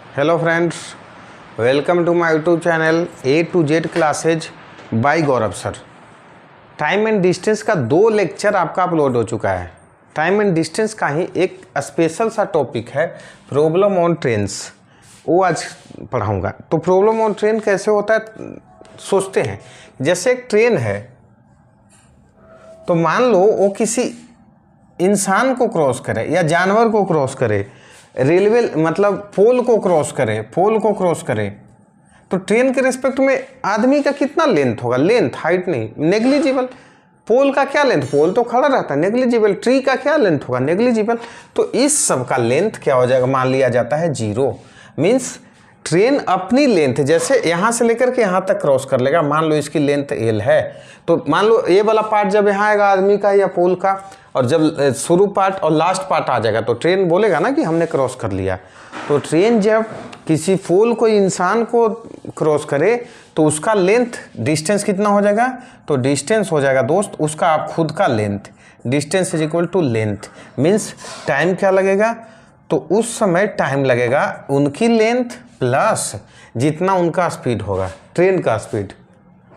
Hello friends, welcome to my YouTube channel A to Z classes by Gaurav sir. Time and distance का 2 lecture आपका upload हो चुका है। Time and distance का ही एक स्पेशल सा टॉपिक है प्रॉब्लम ऑन ट्रेन्स, वो आज पढ़ाऊँगा। तो प्रॉब्लम ऑन ट्रेन कैसे होता है सोचते हैं। जैसे एक ट्रेन है तो मान लो वो किसी इंसान को क्रॉस करे या जानवर को क्रॉस करे, रेलवे मतलब पोल को क्रॉस करे तो ट्रेन के रिस्पेक्ट में आदमी का कितना लेंथ होगा? लेंथ, हाइट नहीं, नेग्लिजिबल। पोल का क्या लेंथ? पोल तो खड़ा रहता है, नेग्लिजिबल। ट्री का क्या लेंथ होगा? नेग्लिजिबल। तो इस सब का लेंथ क्या हो जाएगा? मान लिया जाता है 0। मीन्स ट्रेन अपनी लेंथ, जैसे यहाँ से लेकर के यहाँ तक क्रॉस कर लेगा। मान लो इसकी लेंथ L है, तो मान लो ये वाला पार्ट जब यहाँ आएगा आदमी का या पोल का, और जब शुरू पार्ट और लास्ट पार्ट आ जाएगा तो ट्रेन बोलेगा ना कि हमने क्रॉस कर लिया। तो ट्रेन जब किसी पोल को, इंसान को क्रॉस करे तो उसका लेंथ, डिस्टेंस कितना हो जाएगा? तो डिस्टेंस हो जाएगा दोस्त उसका आप खुद का length. Distance is equal to length. Means time क्या लगेगा? तो उस समय टाइम लगेगा उनकी लेंथ प्लस जितना उनका स्पीड होगा, ट्रेन का स्पीड।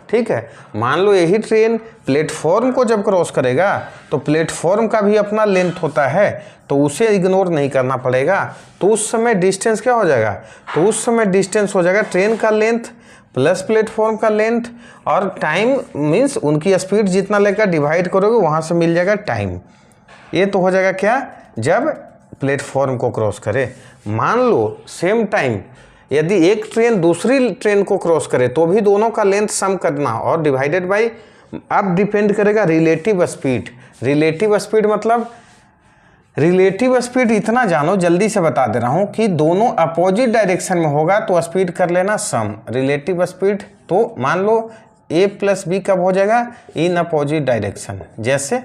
ठीक है, मान लो यही ट्रेन प्लेटफॉर्म को जब क्रॉस करेगा तो प्लेटफॉर्म का भी अपना लेंथ होता है, तो उसे इग्नोर नहीं करना पड़ेगा। तो उस समय डिस्टेंस क्या हो जाएगा? तो उस समय डिस्टेंस हो जाएगा ट्रेन का लेंथ प्लस प्लेटफॉर्म का लेंथ, और टाइम मीन्स उनकी स्पीड जितना लेकर डिवाइड करोगे वहाँ से मिल जाएगा टाइम। ये तो हो जाएगा क्या? जब प्लेटफॉर्म को क्रॉस करे। मान लो सेम टाइम यदि एक ट्रेन दूसरी ट्रेन को क्रॉस करे तो भी दोनों का लेंथ सम करना और डिवाइडेड बाय, अब डिपेंड करेगा रिलेटिव स्पीड। रिलेटिव स्पीड मतलब, रिलेटिव स्पीड इतना जानो, जल्दी से बता दे रहा हूँ कि दोनों अपोजिट डायरेक्शन में होगा तो स्पीड कर लेना सम। रिलेटिव स्पीड तो मान लो A प्लस B कब हो जाएगा? In opposite direction. जैसे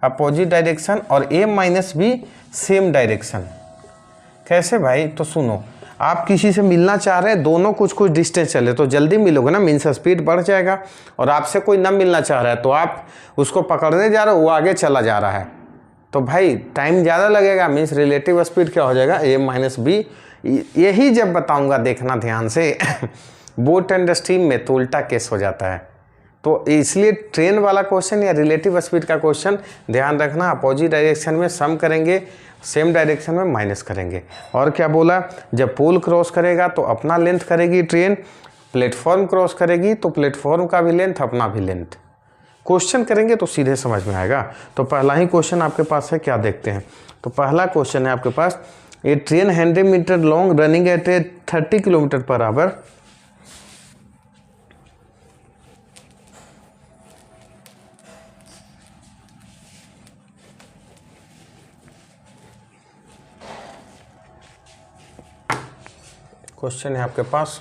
अपोजिट डायरेक्शन और A minus B same direction. कैसे भाई? तो सुनो, आप किसी से मिलना चाह रहे हैं, दोनों कुछ कुछ डिस्टेंस चले तो जल्दी मिलोगे ना, मीन्स स्पीड बढ़ जाएगा। और आपसे कोई ना मिलना चाह रहा है तो आप उसको पकड़ने जा रहे हो, वो आगे चला जा रहा है, तो भाई टाइम ज़्यादा लगेगा। मीन्स रिलेटिव स्पीड क्या हो जाएगा? A minus B। यही जब बताऊंगा देखना ध्यान से बोट एंड स्टीम में तो उल्टा केस हो जाता है। तो इसलिए ट्रेन वाला क्वेश्चन या रिलेटिव स्पीड का क्वेश्चन ध्यान रखना, अपोजिट डायरेक्शन में सम करेंगे, सेम डायरेक्शन में माइनस करेंगे। और क्या बोला? जब पोल क्रॉस करेगा तो अपना लेंथ करेगी ट्रेन, प्लेटफॉर्म क्रॉस करेगी तो प्लेटफॉर्म का भी लेंथ अपना भी लेंथ। क्वेश्चन करेंगे तो सीधे समझ में आएगा। तो पहला ही क्वेश्चन आपके पास है, क्या देखते हैं। तो पहला क्वेश्चन है आपके पास, a train 100 metre long running at a 30 kilometre per hour question है आपके पास,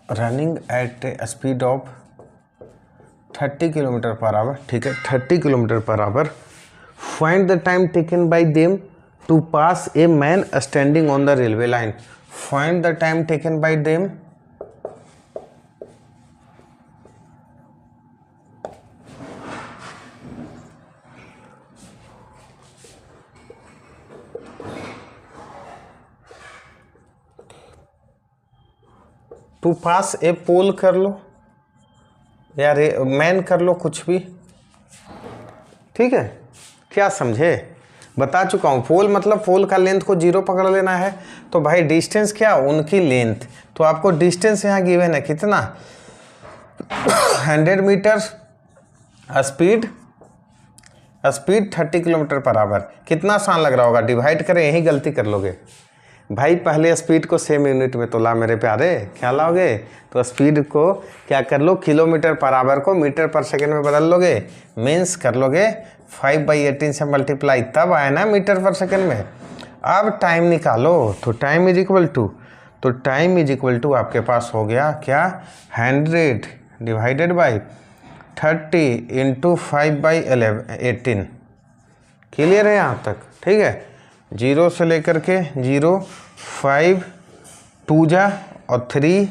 running at a speed of 30 kilometre per hour. ठीक है, 30 kilometre per hour. Find the time taken by them to pass a man standing on the railway line. Find the time taken by them to pass a pole कर लो या man कर लो, कुछ भी। ठीक है, क्या समझे? बता चुका हूँ। पोल मतलब पोल का लेंथ को 0 पकड़ लेना है। तो भाई डिस्टेंस क्या? उनकी लेंथ। तो आपको डिस्टेंस यहाँ गिवन है कितना? 100 metre, speed 30 kilometre per hour. कितना आसान लग रहा होगा? डिवाइड करें, यही गलती कर लोगे भाई। पहले स्पीड को सेम यूनिट में तोला मेरे प्यारे, क्या लाओगे? तो स्पीड को क्या कर लो? किलोमीटर पर आवर को मीटर पर सेकेंड में बदल लोगे। मीन्स कर लोगे 5/18 से मल्टीप्लाई, तब आया ना मीटर पर सेकेंड में। अब टाइम निकालो, तो टाइम इज इक्वल टू, तो टाइम इज इक्वल टू आपके पास हो गया क्या? 100 डिवाइडेड बाई 30 इंटू 5/18। क्लियर है यहाँ तक? ठीक है, 0 से लेकर के 0 5 2 जा और 3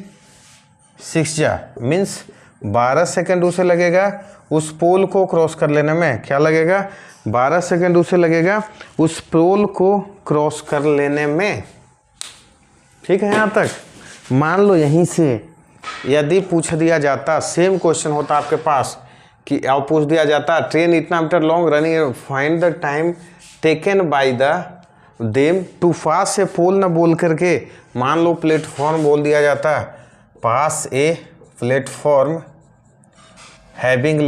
6 जा, मीन्स 12 सेकेंड उसे लगेगा उस पोल को क्रॉस कर लेने में। क्या लगेगा? 12 सेकेंड उसे लगेगा उस पोल को क्रॉस कर लेने में। ठीक है, यहाँ तक। मान लो यहीं से यदि पूछ दिया जाता, सेम क्वेश्चन होता आपके पास कि अब पूछ दिया जाता ट्रेन इतना meter long running, find the time taken by the them to pass a pole, न बोल करके मान लो प्लेटफॉर्म बोल दिया जाता, pass a platform having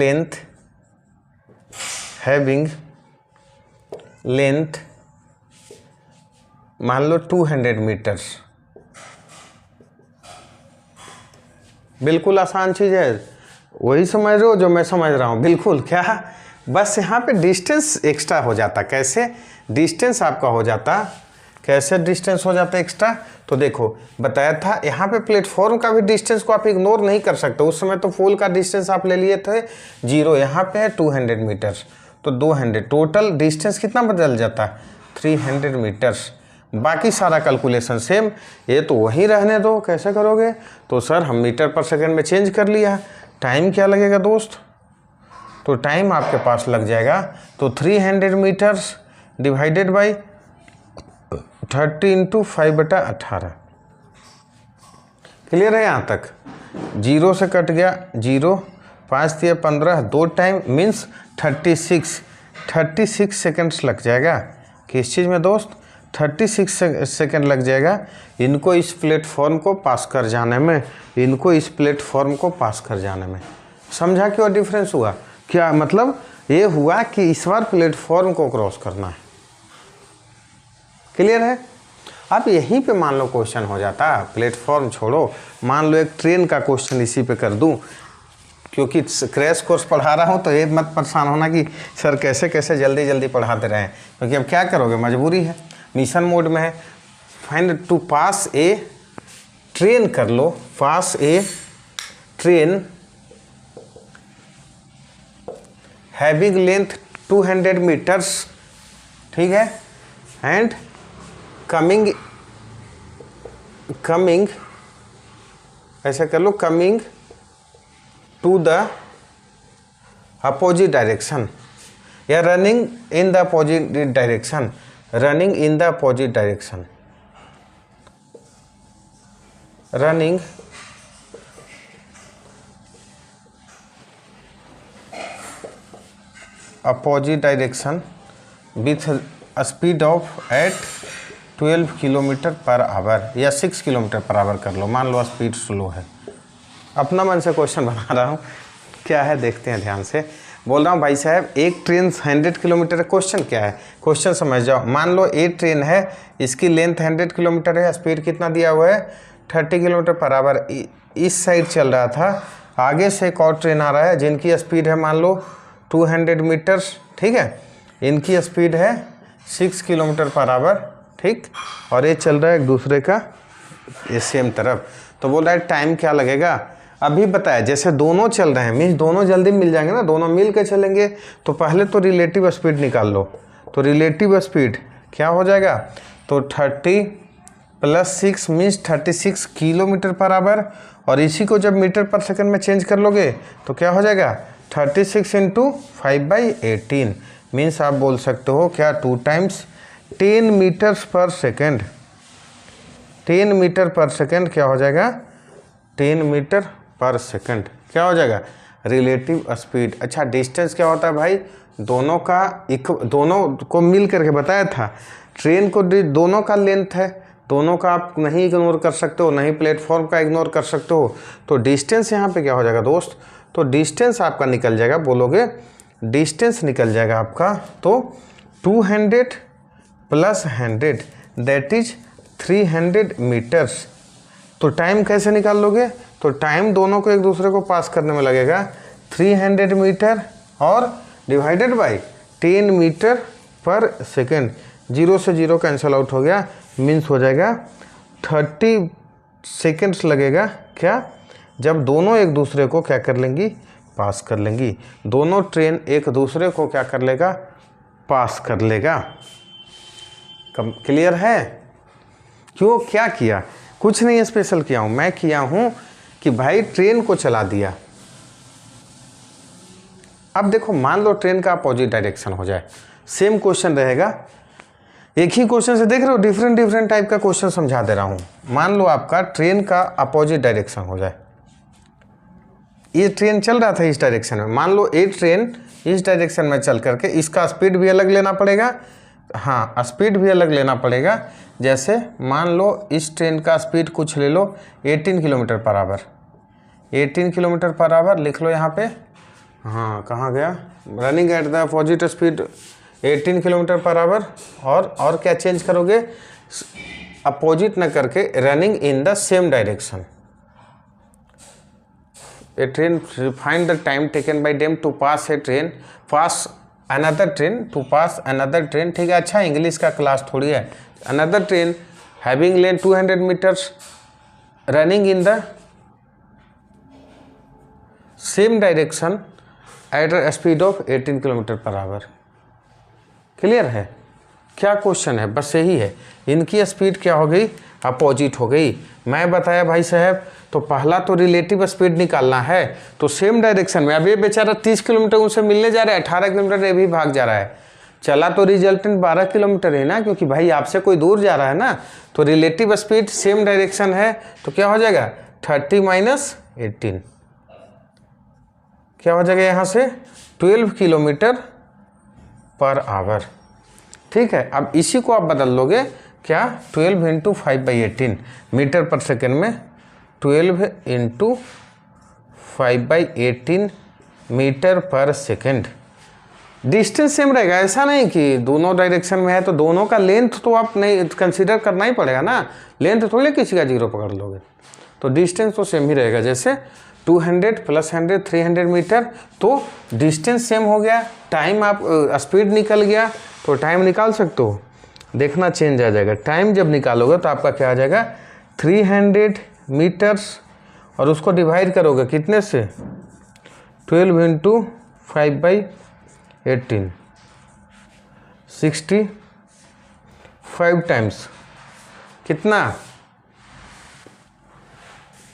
length मान लो 200 मीटर। बिल्कुल आसान चीज़ है, वही समझ रहे हो जो मैं समझ रहा हूँ। बिल्कुल, क्या बस यहाँ पे डिस्टेंस एक्स्ट्रा हो जाता। कैसे डिस्टेंस आपका हो जाता? कैसे डिस्टेंस हो जाता एक्स्ट्रा? तो देखो बताया था यहाँ पे प्लेटफॉर्म का भी डिस्टेंस को आप इग्नोर नहीं कर सकते। उस समय तो पोल का डिस्टेंस आप ले लिए थे 0, यहाँ पे है 200 मीटर, तो 200 टोटल डिस्टेंस कितना बदल जाता? 300 मीटर्स। बाकी सारा कैलकुलेशन सेम, ये तो वहीं रहने दो। कैसे करोगे? तो सर हम मीटर पर सेकंड में चेंज कर लिया। टाइम क्या लगेगा दोस्त? तो टाइम आपके पास लग जाएगा, तो 300 मीटर्स डिवाइडेड बाई 30 × 5/18। क्लियर है यहाँ तक? 0 से कट गया 0, 5 × 15, 2 टाइम मीन्स 36 सेकेंड्स लग जाएगा। किस चीज़ में दोस्त? 36 सेकेंड लग जाएगा इनको इस प्लेटफॉर्म को पास कर जाने में, इनको इस प्लेटफॉर्म को पास कर जाने में। समझा क्यों डिफरेंस हुआ? क्या मतलब? ये हुआ कि इस बार प्लेटफॉर्म को क्रॉस करना है। क्लियर है? अब यहीं पे मान लो क्वेश्चन हो जाता, प्लेटफॉर्म छोड़ो, मान लो एक ट्रेन का क्वेश्चन इसी पे कर दूं, क्योंकि क्रैश कोर्स पढ़ा रहा हूँ तो ये मत परेशान होना कि सर कैसे कैसे जल्दी जल्दी पढ़ाते रहें, क्योंकि अब क्या करोगे, मजबूरी है, मिशन मोड में है। Find to pass a train कर लो, pass a train having length 200 meters, ठीक है, एंड कमिंग ऐसे कर लो, coming to the opposite direction या running in the opposite direction, running in the opposite direction, running opposite direction with speed of at 12 kilometer per hour या 6 kilometre per our कर लो, मान लो speed slow है। अपना मन से क्वेश्चन बना रहा हूँ, क्या है देखते हैं ध्यान से। बोल रहा हूँ भाई साहब एक ट्रेन 100 किलोमीटर, क्वेश्चन क्या है, क्वेश्चन समझ जाओ। मान लो ए ट्रेन है, इसकी लेंथ 100 किलोमीटर है, स्पीड कितना दिया हुआ है 30 किलोमीटर पर आवर, इस साइड चल रहा था, आगे से एक और ट्रेन आ रहा है जिनकी स्पीड है मान लो 200 मीटर्स, ठीक है, इनकी स्पीड है 6 किलोमीटर पर आवर, ठीक, और ये चल रहा है एक दूसरे का ये सेम तरफ। तो बोल रहा है टाइम क्या लगेगा, अभी बताया जैसे दोनों चल रहे हैं मीन्स दोनों जल्दी मिल जाएंगे ना, दोनों मिल के चलेंगे, तो पहले तो रिलेटिव स्पीड निकाल लो। तो रिलेटिव स्पीड क्या हो जाएगा, तो 30 + 6 मीन्स 36 किलोमीटर पर आवर, और इसी को जब मीटर पर सेकंड में चेंज कर लोगे तो क्या हो जाएगा 36 × 5/18 मीन्स आप बोल सकते हो क्या 2 टाइम्स 10 मीटर्स पर सेकेंड, 10 मीटर पर सेकेंड क्या हो जाएगा 10 मीटर पर सेकेंड क्या हो जाएगा रिलेटिव स्पीड। अच्छा डिस्टेंस क्या होता है भाई, दोनों को मिल करके बताया था, ट्रेन को दोनों का लेंथ है, दोनों का आप नहीं इग्नोर कर सकते हो, नहीं प्लेटफॉर्म का इग्नोर कर सकते हो, तो डिस्टेंस यहाँ पे क्या हो जाएगा दोस्त, तो डिस्टेंस आपका निकल जाएगा, बोलोगे डिस्टेंस निकल जाएगा आपका, तो 200 + 100 दैट इज 300 मीटर्स। तो टाइम कैसे निकाल लोगे, तो टाइम दोनों को एक दूसरे को पास करने में लगेगा 300 मीटर और डिवाइडेड बाय 10 मीटर पर सेकेंड, 0 से 0 कैंसिल आउट हो गया, मीन्स हो जाएगा 30 सेकेंड्स लगेगा क्या, जब दोनों एक दूसरे को क्या कर लेंगी, पास कर लेंगी, दोनों ट्रेन एक दूसरे को क्या कर लेगा, पास कर लेगा। क्लियर है? क्यों, क्या किया? कुछ नहीं स्पेशल किया हूँ, मैं किया हूँ कि भाई ट्रेन को चला दिया। अब देखो मान लो ट्रेन का अपोजिट डायरेक्शन हो जाए, सेम क्वेश्चन रहेगा, एक ही क्वेश्चन से देख रहे हो डिफरेंट डिफरेंट टाइप का क्वेश्चन समझा दे रहा हूँ। मान लो आपका ट्रेन का अपोजिट डायरेक्शन हो जाए, ये ट्रेन चल रहा था इस डायरेक्शन में, मान लो ये ट्रेन इस डायरेक्शन में चल करके, इसका स्पीड भी अलग लेना पड़ेगा, हाँ स्पीड भी अलग लेना पड़ेगा। जैसे मान लो इस ट्रेन का स्पीड कुछ ले लो 18 kilometre per hour, 18 kilometre per hour लिख लो यहाँ पे, हाँ कहाँ गया, running at the opposite speed 18 kilometre per hour, और क्या चेंज करोगे, अपोजिट न करके running in the same direction. A train, find the time taken by them to pass a train, pass another train, to pass another train, ठीक है। अच्छा English का class थोड़ी है। Another train having length 200 metres running in the same direction at a speed of 18 kilometre per hour. Clear है? क्या question है? बस यही है, इनकी स्पीड क्या हो गई, अपोजिट हो गई। मैं बताया भाई साहब, तो पहला तो रिलेटिव स्पीड निकालना है, तो सेम डायरेक्शन में, अब ये बेचारा 30 किलोमीटर उनसे मिलने जा रहा है, 18 किलोमीटर ये भी भाग जा रहा है, चला तो रिजल्टेंट 12 किलोमीटर है ना, क्योंकि भाई आपसे कोई दूर जा रहा है ना, तो रिलेटिव स्पीड सेम डायरेक्शन है, तो क्या हो जाएगा 30 माइनस 18, क्या हो जाएगा यहाँ से 12 किलोमीटर पर आवर। ठीक है, अब इसी को आप बदल लोगे क्या, 12 इंटू 5/18 मीटर पर सेकेंड में, 12 इंटू 5/18 मीटर पर सेकेंड। डिस्टेंस सेम रहेगा, ऐसा नहीं कि दोनों डायरेक्शन में है तो दोनों का लेंथ तो आप नहीं कंसीडर करना ही पड़ेगा ना, लेंथ थोड़ी किसी का 0 पकड़ लोगे, तो डिस्टेंस तो सेम ही रहेगा। जैसे 200 प्लस 100 300 मीटर, तो डिस्टेंस सेम हो गया, टाइम आप स्पीड निकल गया, तो टाइम निकाल सकते हो, देखना चेंज आ जाएगा। टाइम जब निकालोगे तो आपका क्या आ जाएगा 300 मीटर्स, और उसको डिवाइड करोगे कितने से, 12 इंटू 5/18, 65 टाइम्स कितना,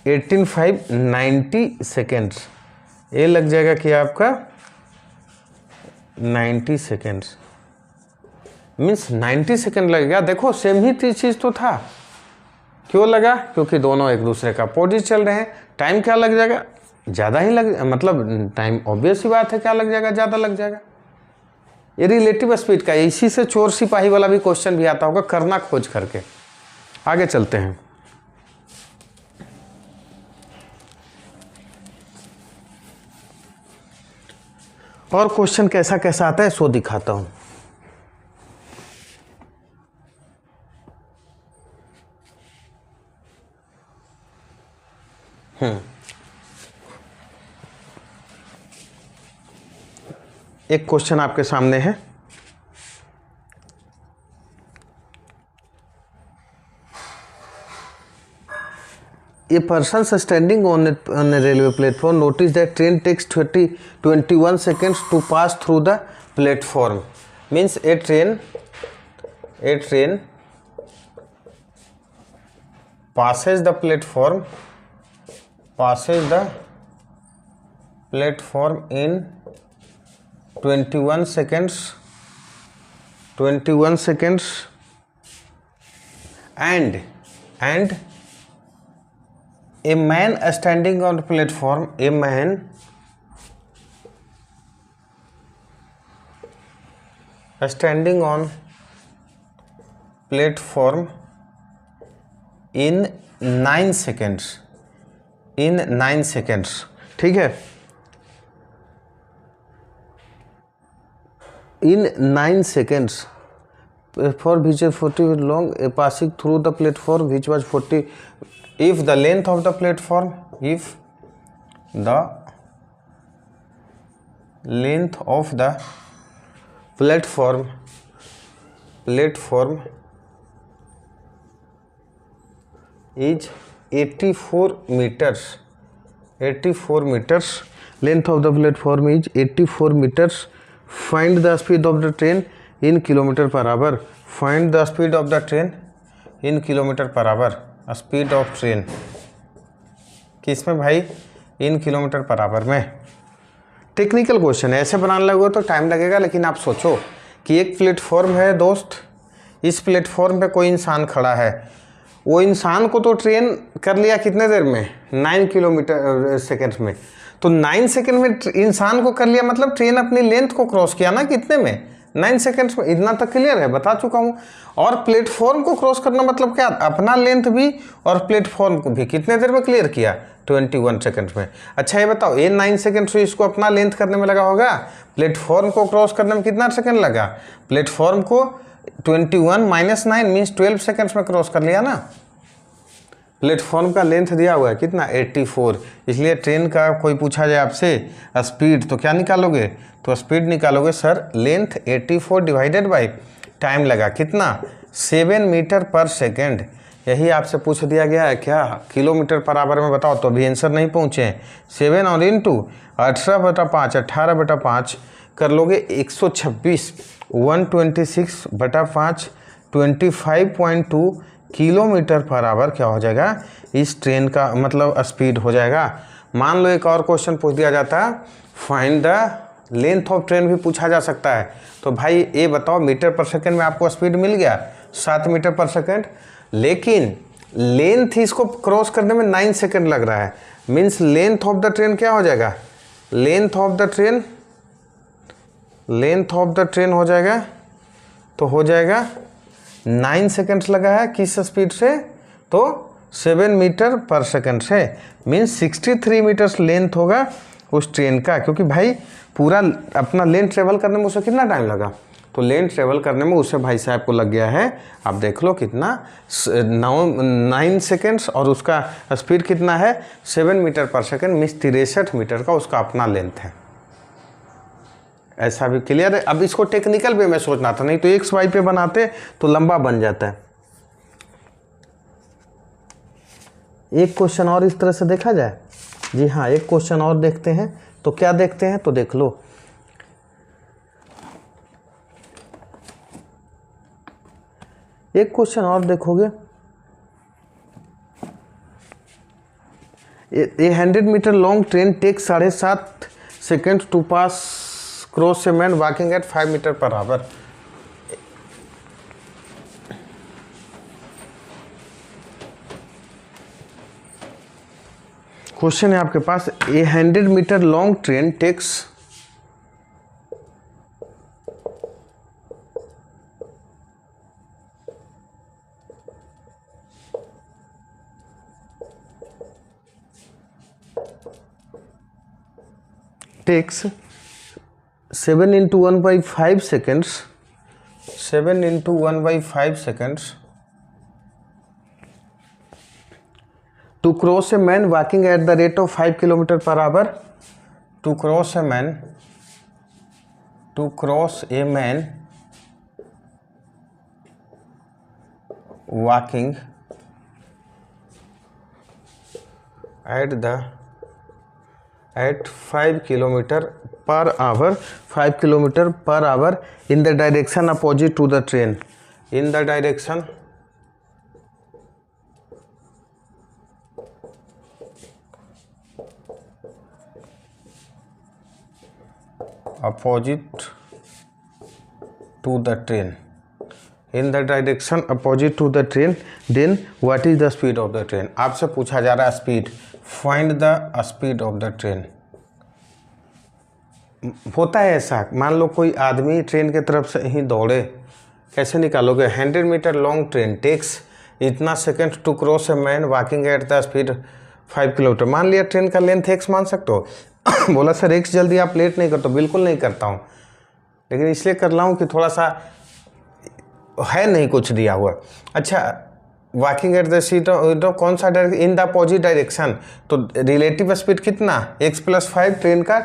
18×5 90 सेकेंड्स, ये लग जाएगा कि आपका 90 सेकेंड्स, मीन्स 90 सेकेंड लगेगा। देखो सेम ही चीज़ तो था, क्यों लगा, क्योंकि दोनों एक दूसरे का अपोजिट चल रहे हैं। टाइम क्या लग जाएगा, ज़्यादा ही लग, मतलब टाइम ऑब्वियस ही बात है, क्या लग जाएगा, ज़्यादा लग जाएगा। ये रिलेटिव स्पीड का, इसी से चोर सिपाही वाला भी क्वेश्चन भी आता होगा, करना खोज करके। आगे चलते हैं। और क्वेश्चन कैसा कैसा आता है सो दिखाता हूं। एक क्वेश्चन आपके सामने है, A person standing on a railway platform noticed that train takes 21 seconds to pass through the platform. Means a train passes the platform in 21 seconds, and a man standing on the platform, standing on platform in 9 seconds, ठीक है, in 9 seconds for which is 40 long, a passing through the platform which was 40, if the length of the platform, is 84 meters, length of the platform is 84 meters, find the speed of the train in kilometer per hour, find the speed of the train in kilometre per our, speed of train किस में भाई, इन kilometre per our में। Technical question है, ऐसे बनाने लगो तो time लगेगा, लेकिन आप सोचो कि एक प्लेटफॉर्म है दोस्त, इस प्लेटफॉर्म पे कोई इंसान खड़ा है, वो इंसान को तो ट्रेन कर लिया कितने देर में, 9 किलोमीटर सेकेंड में, तो 9 सेकेंड में इंसान को कर लिया, मतलब ट्रेन अपनी लेंथ को क्रॉस किया ना कितने में, 9 सेकेंड्स में। इतना तक क्लियर है, बता चुका हूँ। और प्लेटफॉर्म को क्रॉस करना मतलब क्या, अपना लेंथ भी और प्लेटफॉर्म को भी कितने देर में क्लियर किया, 21 सेकेंड्स में। अच्छा ये बताओ, ये 9 सेकेंड से इसको अपना लेंथ करने में लगा होगा, प्लेटफॉर्म को क्रॉस करने में कितना सेकेंड लगा, प्लेटफॉर्म को 21 - 9 मीन्स 12 सेकेंड्स में क्रॉस कर लिया ना। प्लेटफॉर्म का लेंथ दिया हुआ है कितना, 84। इसलिए ट्रेन का कोई पूछा जाए आपसे स्पीड, तो क्या निकालोगे, तो स्पीड निकालोगे sir length 84 divided by time लगा कितना, 7 मीटर पर सेकेंड। यही आपसे पूछ दिया गया है क्या, किलोमीटर पर आवर में बताओ, तो अभी आंसर नहीं पहुँचे। 7 और इंटू 18/5, 18/5 कर लोगे 126, 126/5 25.2 किलोमीटर पर आवर क्या हो जाएगा, इस ट्रेन का मतलब स्पीड हो जाएगा। मान लो एक और क्वेश्चन पूछ दिया जाता है, find the length of train भी पूछा जा सकता है। तो भाई ये बताओ, मीटर पर सेकंड में आपको स्पीड मिल गया 7 मीटर पर सेकंड, लेकिन लेंथ इसको क्रॉस करने में 9 सेकंड लग रहा है, means length of the train क्या हो जाएगा, लेंथ ऑफ द ट्रेन हो जाएगा, तो हो जाएगा 9 सेकेंड्स लगा है किस स्पीड से, तो 7 मीटर पर सेकेंड से, मीन्स 63 मीटर्स लेंथ होगा उस ट्रेन का। क्योंकि भाई पूरा अपना लेंथ ट्रेवल करने में उसे कितना टाइम लगा, तो लेंथ ट्रेवल करने में उसे भाई साहब को लग गया है, आप देख लो कितना, 9 सेकेंड्स, और उसका स्पीड कितना है 7 मीटर पर सेकेंड, मीन्स 63 मीटर का उसका अपना लेंथ है। ऐसा भी क्लियर है। अब इसको टेक्निकल वे में सोचना था, नहीं तो एक्स वाई पे बनाते तो लंबा बन जाता है। एक क्वेश्चन और इस तरह से देखा जाए, जी हाँ एक क्वेश्चन और देखते हैं, तो क्या देखते हैं, तो देख लो। एक क्वेश्चन और देखोगे, a 100 metre long train take 7.5 second to pass cross a man walking at 5 metre per hour. Question है आपके पास, a 100 metre long train takes takes 7 into 1/5 seconds, 7 into 1/5 seconds to cross a man walking at the rate of 5 kilometer per hour, to cross a man walking at 5 kilometer per hour, 5 kilometer per hour in the direction opposite to the train, in the direction opposite to the train, in the direction opposite to the train, then what is the speed of the train। आपसे पूछा जा रहा है speed, find the speed of the train. होता है ऐसा, मान लो कोई आदमी ट्रेन की तरफ से ही दौड़े, कैसे निकालोगे, 100 मीटर लॉन्ग ट्रेन टेक्स इतना second to cross a man walking at the speed 5 kilometre. मान लिया ट्रेन का लेंथ एक्स मान सकते हो बोला सर एक्स जल्दी आप लेट नहीं करते, बिल्कुल नहीं करता हूँ, लेकिन इसलिए कर रहा हूँ कि थोड़ा सा है नहीं कुछ दिया हुआ। अच्छा, वॉकिंग एट द सीट कौन सा direction, in the opposite direction, तो रिलेटिव स्पीड कितना x+5 ट्रेन का,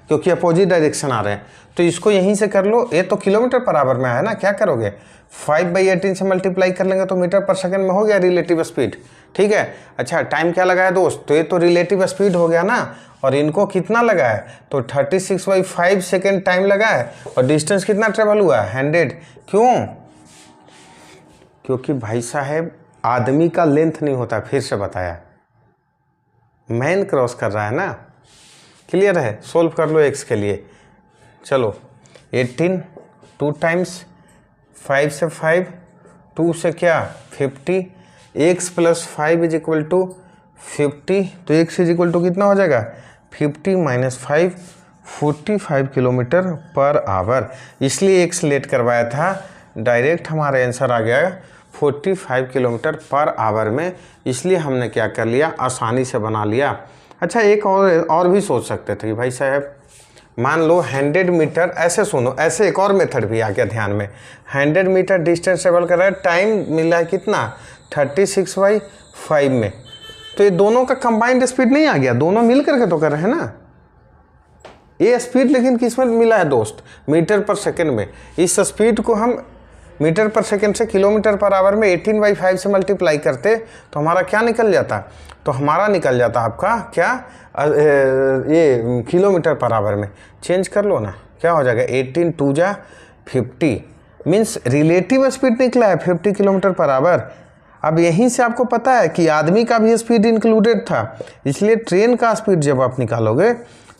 क्योंकि अपोजिट डायरेक्शन आ रहे हैं, तो इसको यहीं से कर लो। ये तो किलोमीटर पर आवर में है ना, क्या करोगे 5/18 से मल्टीप्लाई कर लेंगे तो मीटर पर सेकंड में हो गया रिलेटिव स्पीड, ठीक है। अच्छा, टाइम क्या लगा है दोस्त, तो ये तो रिलेटिव स्पीड हो गया ना, और इनको कितना लगा है, तो 36/5 सेकेंड टाइम लगा है, और डिस्टेंस कितना ट्रेवल हुआ है 100। क्यों, क्योंकि भाई साहब आदमी का लेंथ नहीं होता, फिर से बताया, मैन क्रॉस कर रहा है ना। क्लियर है? सोल्व कर लो x के लिए। चलो 18, 2 टाइम्स 5 से 5, 2 से क्या 50, x plus 5 is equal to 50, तो x इज इक्वल टू कितना हो जाएगा 50 माइनस 5, 45 किलोमीटर पर आवर। इसलिए x लेट करवाया था, डायरेक्ट हमारा आंसर आ गया 45 किलोमीटर पर आवर में। इसलिए हमने क्या कर लिया, आसानी से बना लिया। अच्छा एक और भी सोच सकते थे कि भाई साहब मान लो 100 मीटर, ऐसे सुनो, ऐसे एक और मेथड भी आ गया ध्यान में। 100 मीटर डिस्टेंस ट्रेवल कर रहा है, टाइम मिला है कितना 36/5 में, तो ये दोनों का कंबाइंड स्पीड नहीं आ गया, दोनों मिल करके तो कर रहे हैं ना। ये स्पीड लेकिन किस में मिला है दोस्त, मीटर पर सेकंड में। इस स्पीड को हम मीटर पर सेकंड से किलोमीटर पर आवर में 18/5 से मल्टीप्लाई करते तो हमारा क्या निकल जाता, तो हमारा निकल जाता आपका क्या ये किलोमीटर पर आवर में। चेंज कर लो ना, क्या हो जाएगा 18 2 जा 50, मीन्स रिलेटिव स्पीड निकला है 50 किलोमीटर पर आवर। अब यहीं से आपको पता है कि आदमी का भी स्पीड इंक्लूडेड था, इसलिए ट्रेन का स्पीड जब आप निकालोगे,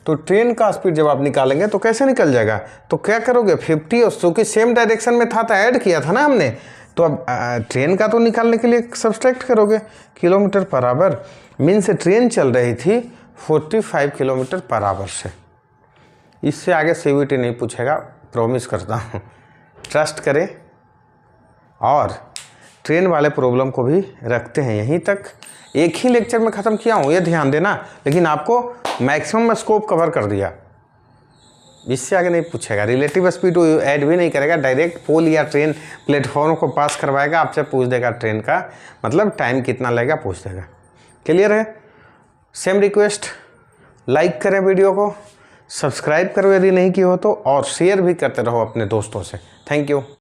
तो ट्रेन का स्पीड जब आप निकालेंगे तो कैसे निकल जाएगा, तो क्या करोगे 50, और चूँकि सेम डायरेक्शन में था तो ऐड किया था ना हमने, तो अब ट्रेन का तो निकालने के लिए सब्सट्रैक्ट करोगे kilometre per our. Means train चल रही थी 45 किलोमीटर पर आवर से। इससे आगे सीवीटी नहीं पूछेगा, प्रॉमिस करता हूँ, ट्रस्ट करें। और ट्रेन वाले प्रॉब्लम को भी रखते हैं यहीं तक। एक ही लेक्चर में ख़त्म किया हूँ, ये ध्यान देना, लेकिन आपको मैक्सिमम स्कोप कवर कर दिया। इससे आगे नहीं पूछेगा, रिलेटिव स्पीड ऐड भी नहीं करेगा, डायरेक्ट पोल या ट्रेन प्लेटफॉर्म को पास करवाएगा, आपसे पूछ देगा ट्रेन का मतलब टाइम कितना लगेगा, पूछ देगा। क्लियर है? सेम रिक्वेस्ट, लाइक करें वीडियो को, सब्सक्राइब करो यदि नहीं किया हो तो, और शेयर भी करते रहो अपने दोस्तों से। Thank you.